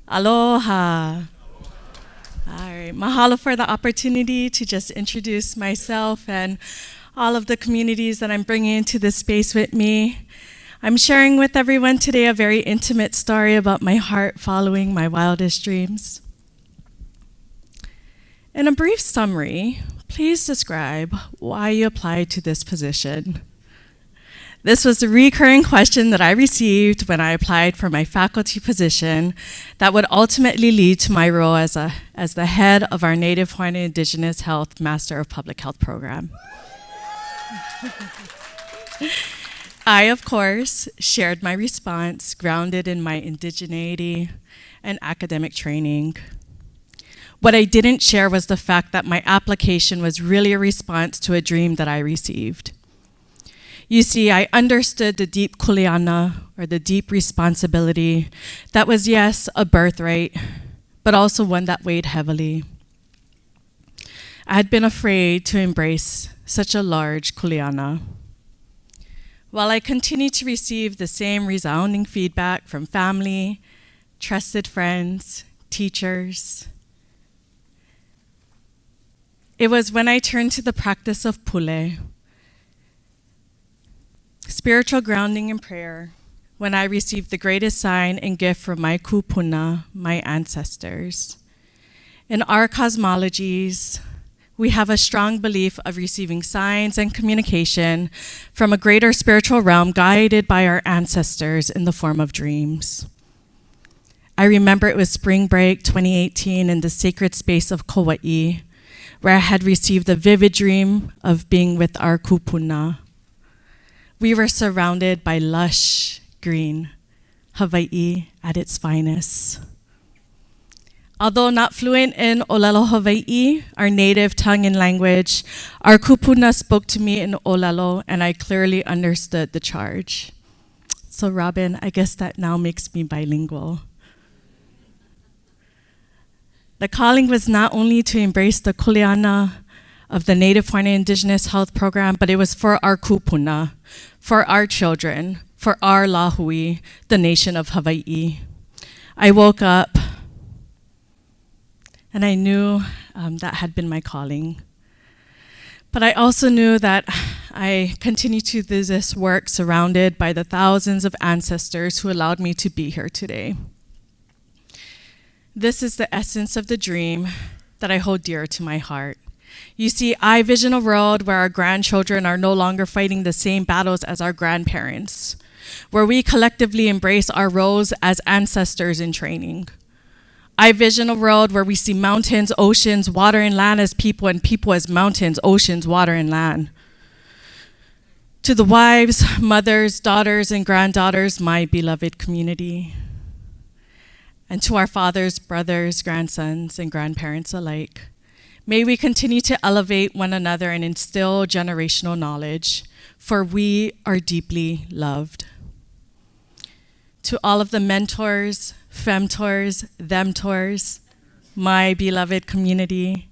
Aloha. All right, mahalo for the opportunity to just introduce myself and all of the communities that I'm bringing into this space with me. I'm sharing with everyone today a very intimate story about my heart following my wildest dreams. In a brief summary, please describe why you applied to this position. This was a recurring question that I received when I applied for my faculty position that would ultimately lead to my role as the head of our Native Hawaiian Indigenous Health Master of Public Health program. I, of course, shared my response grounded in my indigeneity and academic training. What I didn't share was the fact that my application was really a response to a dream that I received. You see, I understood the deep kuleana, or the deep responsibility, that was, yes, a birthright, but also one that weighed heavily. I had been afraid to embrace such a large kuleana. While I continued to receive the same resounding feedback from family, trusted friends, teachers, it was when I turned to the practice of pule, spiritual grounding and prayer, when I received the greatest sign and gift from my kupuna, my ancestors. In our cosmologies, we have a strong belief of receiving signs and communication from a greater spiritual realm guided by our ancestors in the form of dreams. I remember it was spring break 2018 in the sacred space of Kauai, where I had received a vivid dream of being with our kupuna. We were surrounded by lush green, Hawaii at its finest. Although not fluent in Olelo Hawaii, our native tongue and language, our kupuna spoke to me in Olelo, and I clearly understood the charge. So Robin, I guess that now makes me bilingual. The calling was not only to embrace the kuleana of the Native Hawaiian Indigenous Health Program, but it was for our kupuna, for our children, for our lahui, the nation of Hawaii. I woke up and I knew that had been my calling. But I also knew that I continued to do this work surrounded by the thousands of ancestors who allowed me to be here today. This is the essence of the dream that I hold dear to my heart. You see, I vision a world where our grandchildren are no longer fighting the same battles as our grandparents, where we collectively embrace our roles as ancestors in training. I vision a world where we see mountains, oceans, water, and land as people, and people as mountains, oceans, water, and land. To the wives, mothers, daughters, and granddaughters, my beloved community, and to our fathers, brothers, grandsons, and grandparents alike, may we continue to elevate one another and instill generational knowledge, for we are deeply loved. To all of the mentors, femtors, themtors, my beloved community,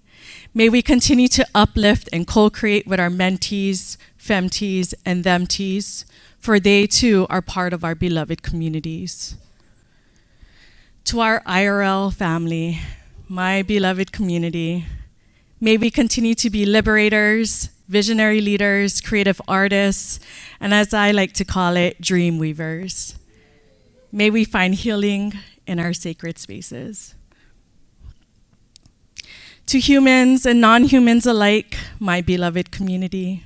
may we continue to uplift and co-create with our mentees, femtees, and themtees, for they too are part of our beloved communities. To our IRL family, my beloved community, may we continue to be liberators, visionary leaders, creative artists, and as I like to call it, dream weavers. May we find healing in our sacred spaces. To humans and non-humans alike, my beloved community,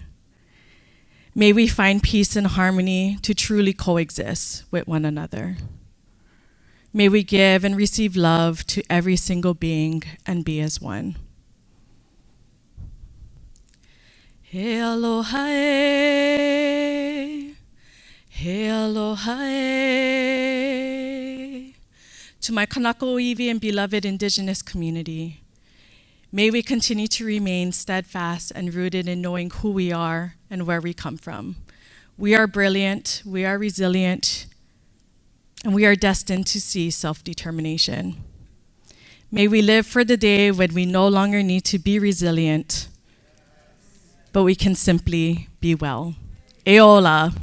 may we find peace and harmony to truly coexist with one another. May we give and receive love to every single being and be as one. He aloha e, he aloha e. To my kanaka iwi and beloved Indigenous community, may we continue to remain steadfast and rooted in knowing who we are and where we come from. We are brilliant, we are resilient, and we are destined to see self-determination. May we live for the day when we no longer need to be resilient, but we can simply be well. Eola.